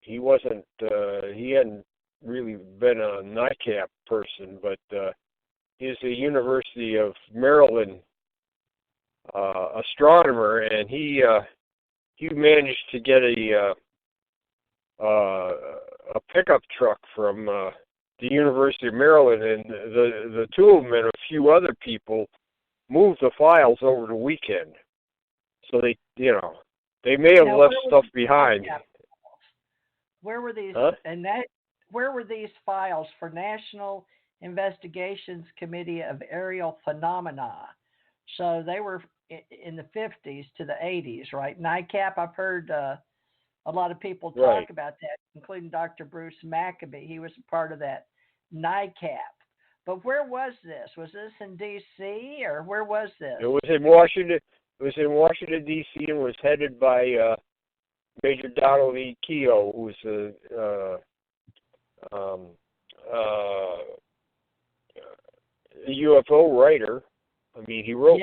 He wasn't. He hadn't really been a NICAP person, but he's a University of Maryland astronomer, and he managed to get a pickup truck from the University of Maryland, and the two of them and a few other people moved the files over the weekend. So they may have left stuff behind. Where were these? Huh? Where were these files for National Investigations Committee of Aerial Phenomena? So they were in the 50s to the 80s, right? NICAP, I've heard a lot of people talk about that, including Dr. Bruce Maccabee. He was a part of that NICAP. But where was this? Was this in D.C. or where was this? It was in Washington. It was in Washington, D.C. and was headed by Major Donald E. Keogh, who was a UFO writer. I mean, he wrote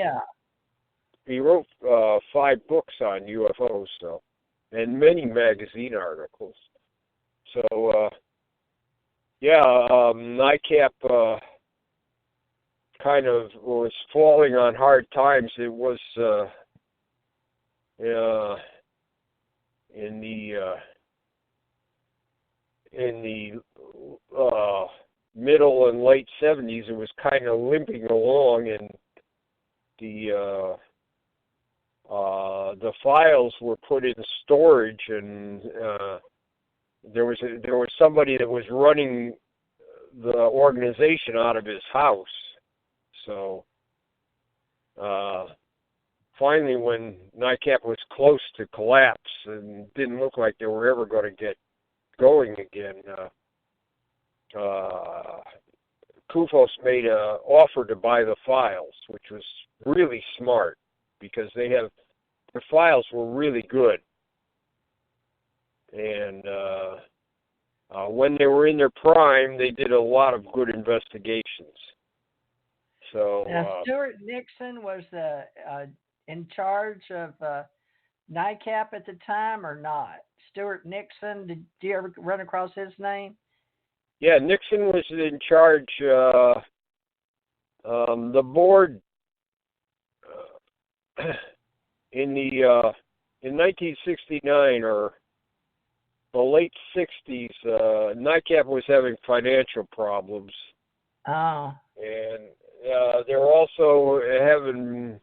5 books on UFOs, and many magazine articles. So, NICAP kind of was falling on hard times. It was in the middle and late 70s, it was kind of limping along, and the files were put in storage, and there was somebody that was running the organization out of his house. So finally, when NICAP was close to collapse and didn't look like they were ever going to get going again, CUFOS made an offer to buy the files, which was really smart because their files were really good. And when they were in their prime, they did a lot of good investigations. So now, Stuart Nixon was in charge of NICAP at the time, or not? Stuart Nixon, did you ever run across his name? Yeah, Nixon was in charge. The board in 1969 or the late 60s, NICAP was having financial problems. Oh. And they were also having,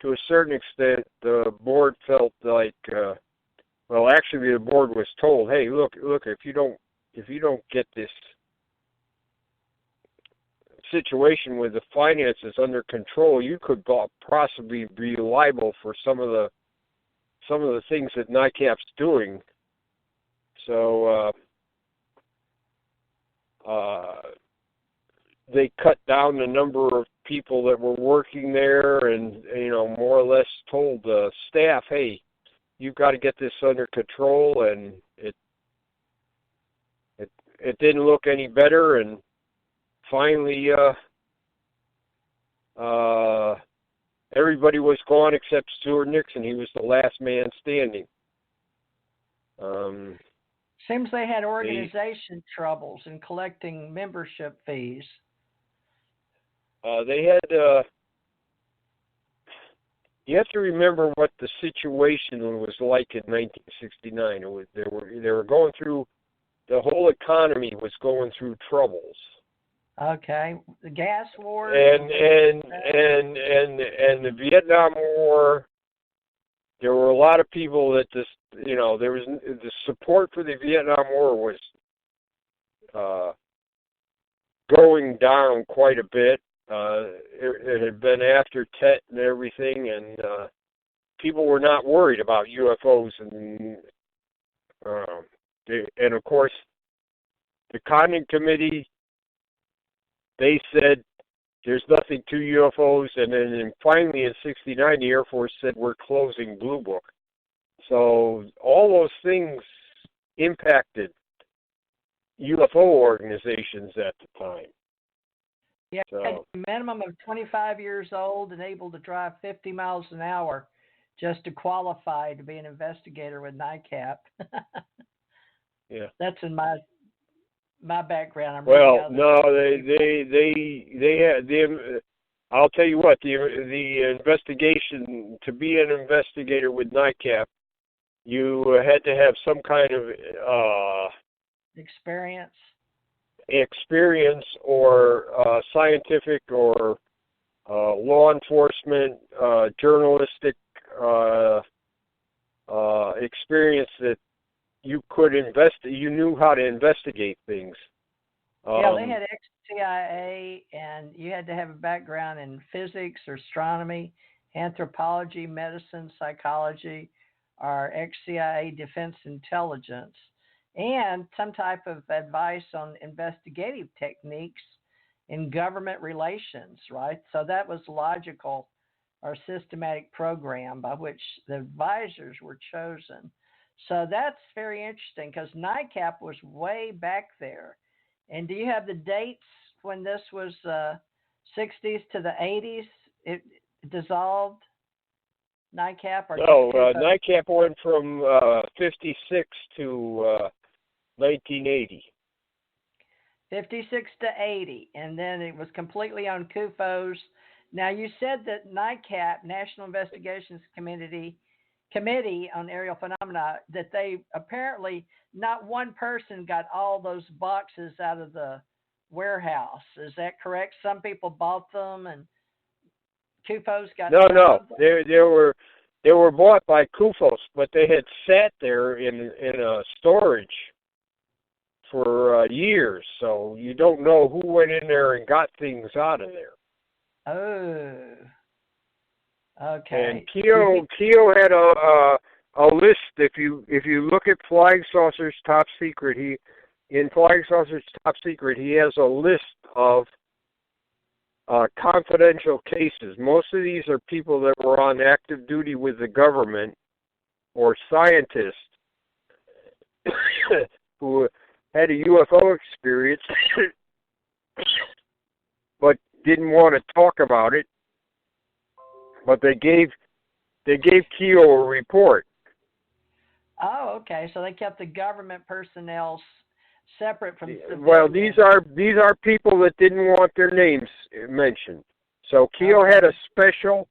to a certain extent, the board felt like, actually the board was told, hey, look, if you don't get this situation with the finances under control, you could possibly be liable for some of the things that NICAP's doing. So they cut down the number of people that were working there, and more or less told the staff, hey, you've got to get this under control, and it didn't look any better, and finally everybody was gone except Stuart Nixon. He was the last man standing. Seems they had organization troubles in collecting membership fees. They had. You have to remember what the situation was like in 1969. They were going through. The whole economy was going through troubles. Okay, the gas war. And the Vietnam War. There were a lot of people that there was the support for the Vietnam War was going down quite a bit. It had been after Tet and everything, and people were not worried about UFOs, and of course, the Condon Committee, they said there's nothing to UFOs, and then finally in '69, the Air Force said we're closing Blue Book. So all those things impacted UFO organizations at the time. Yeah, so, a minimum of 25 years old and able to drive 50 miles an hour just to qualify to be an investigator with NICAP. Yeah. That's in my background. Well, no, they had the. I'll tell you what, the investigation, to be an investigator with NICAP, you had to have some kind of experience or scientific or law enforcement, journalistic experience that you could you knew how to investigate things. Yeah, they had ex-CIA, and you had to have a background in physics or astronomy, anthropology, medicine, psychology, or ex-CIA defense intelligence, and some type of advice on investigative techniques in government relations, right? So that was logical or systematic program by which the advisors were chosen. So that's very interesting because NICAP was way back there. And do you have the dates when this was 60s to the 80s? It dissolved, NICAP? Or no, NICAP went from 56 to 1980. 56 to 80, and then it was completely on CUFOS. Now, you said that NICAP, National Investigations Committee on Aerial Phenomena, that they apparently, not one person got all those boxes out of the warehouse. Is that correct? Some people bought them, and CUFOS got No. They were bought by CUFOS, but they had sat there in a storage for years, so you don't know who went in there and got things out of there. Oh, okay. And Keo had a list. If you look at Flying Saucer's Top Secret, in Flying Saucer's Top Secret he has a list of confidential cases. Most of these are people that were on active duty with the government or scientists who had a UFO experience but didn't want to talk about it. But they gave Keo a report. Oh, okay. So they kept the government personnel separate from civilians. Well, these are people that didn't want their names mentioned. So Keo had a special.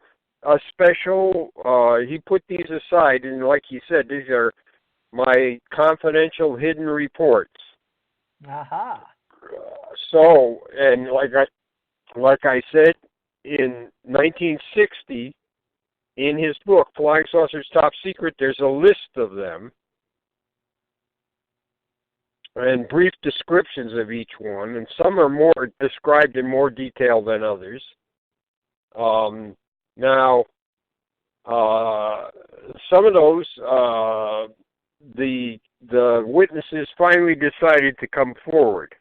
He put these aside, and like he said, these are my confidential hidden reports. Aha. So, and like I said, in 1960, in his book, Flying Saucer's Top Secret, there's a list of them and brief descriptions of each one, and some are more described in more detail than others. Now, some of those, the witnesses finally decided to come forward.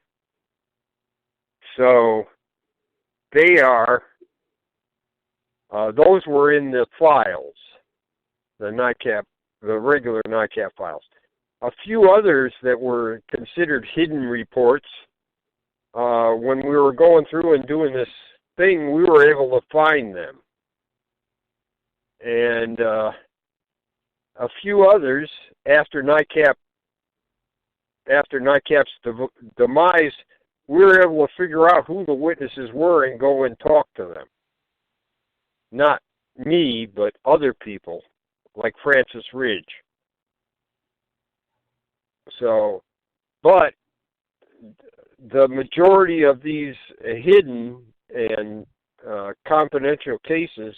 So they are, those were in the files, the NICAP, the regular NICAP files. A few others that were considered hidden reports, when we were going through and doing this thing, we were able to find them. And a few others, after NICAP's demise, we were able to figure out who the witnesses were and go and talk to them. Not me, but other people, like Francis Ridge. So, but the majority of these hidden and confidential cases,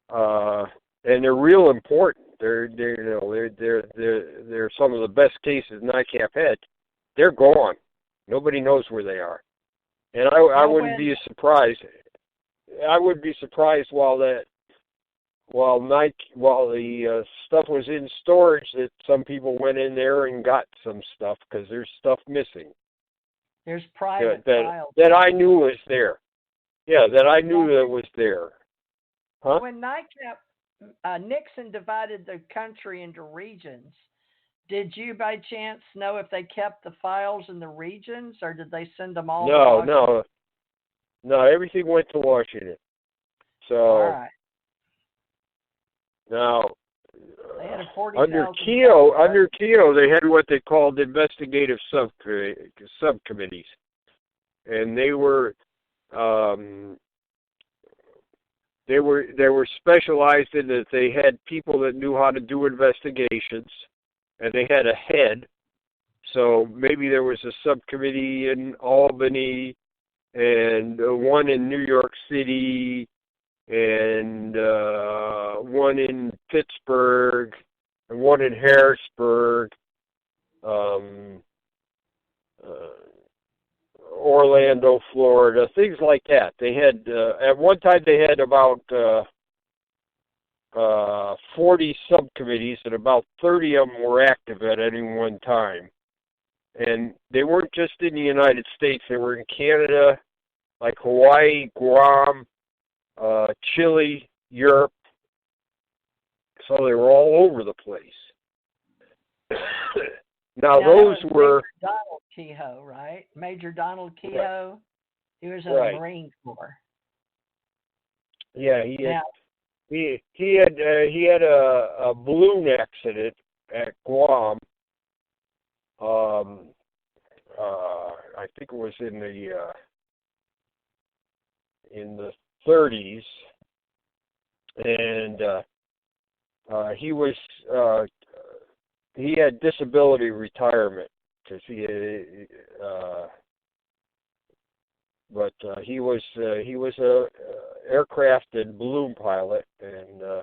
and they're real important. They're some of the best cases NICAP had. They're gone. Nobody knows where they are, and I wouldn't be surprised. I would be surprised while the stuff was in storage that some people went in there and got some stuff, because there's stuff missing. There's private files that I knew was there. Yeah, that I knew that was there. Huh? When NICAP, Nixon divided the country into regions. Did you, by chance, know if they kept the files in the regions, or did they send them all? No. Everything went to Washington. So, all right. Now, They had a under 40,000 Keogh, they had what they called investigative subcommittees, and they were specialized in that they had people that knew how to do investigations, and they had a head. So maybe there was a subcommittee in Albany, and one in New York City, and one in Pittsburgh, and one in Harrisburg, Orlando, Florida, things like that. They had, at one time they had about 40 subcommittees, and about 30 of them were active at any one time. And they weren't just in the United States, they were in Canada, like Hawaii, Guam, Chile, Europe. So they were all over the place. Now those were Major Donald Kehoe, right? Major Donald Kehoe. Right. He was in the Marine Corps. Yeah, he had a balloon accident at Guam. I think it was in the 30s, and he had disability retirement because he was a aircraft and balloon pilot, and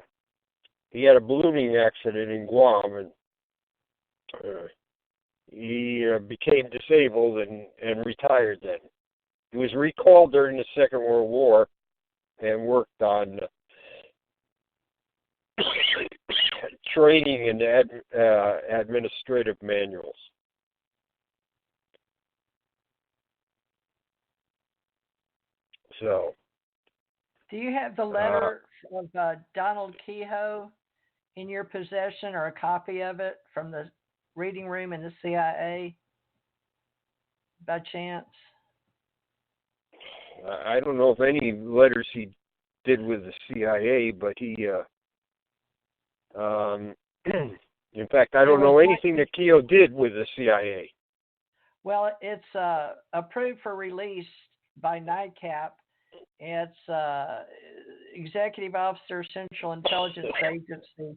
he had a ballooning accident in Guam, and he became disabled and retired then. He was recalled during the Second World War and worked on training and administrative manuals. So, do you have the letter of Donald Kehoe in your possession, or a copy of it from the reading room in the CIA, by chance? I don't know of any letters he did with the CIA, but he, in fact, I don't know anything that Kehoe did with the CIA. Well, it's approved for release by NICAP. It's Executive Officer, Central Intelligence Agency,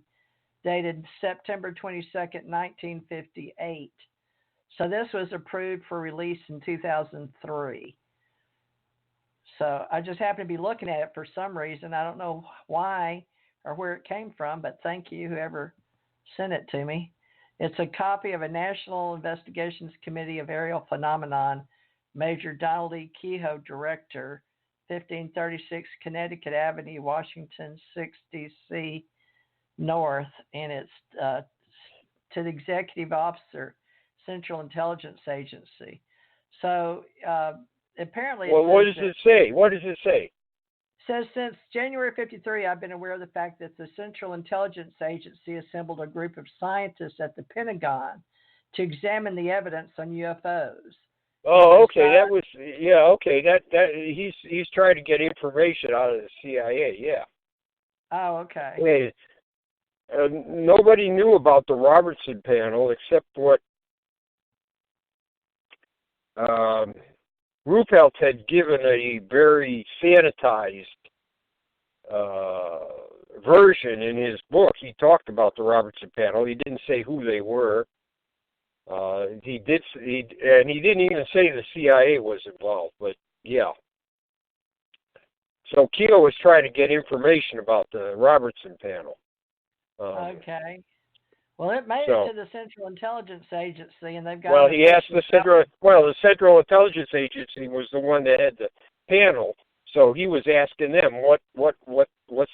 dated September 22nd, 1958. So this was approved for release in 2003. So I just happened to be looking at it for some reason. I don't know why or where it came from, but thank you, whoever sent it to me. It's a copy of a National Investigations Committee of Aerial Phenomenon, Major Donald E. Kehoe, Director, 1536 Connecticut Avenue, Washington, 60C North, and it's to the Executive Officer, Central Intelligence Agency. So apparently, well, what does it say? What does it say? It says, since January 53, I've been aware of the fact that the Central Intelligence Agency assembled a group of scientists at the Pentagon to examine the evidence on UFOs. Oh, okay. That was, yeah, okay. That he's trying to get information out of the CIA. Yeah. Oh, okay. Hey, nobody knew about the Robertson panel except what Ruppelt had given a very sanitized version in his book. He talked about the Robertson panel. He didn't say who they were. He didn't even say the CIA was involved. But yeah. So Kehoe was trying to get information about the Robertson panel. Okay. Well, it made it to the Central Intelligence Agency, and they've got. Well, he asked the Central Intelligence Agency was the one that had the panel, so he was asking them what's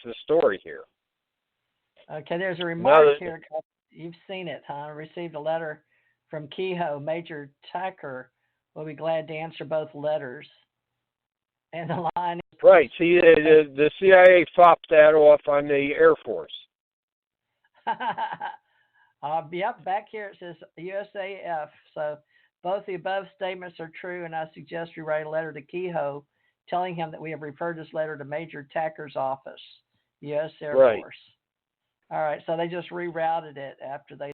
the story here. Okay, there's a remark here. You've seen it, huh? I received a letter from Kehoe. Major Tucker will be glad to answer both letters. And the line is right. See, the CIA fopped that off on the Air Force. Yep, back here it says USAF. So both the above statements are true, and I suggest we write a letter to Kehoe telling him that we have referred this letter to Major Tacker's office, U.S. Air Force. All right, so they just rerouted it after they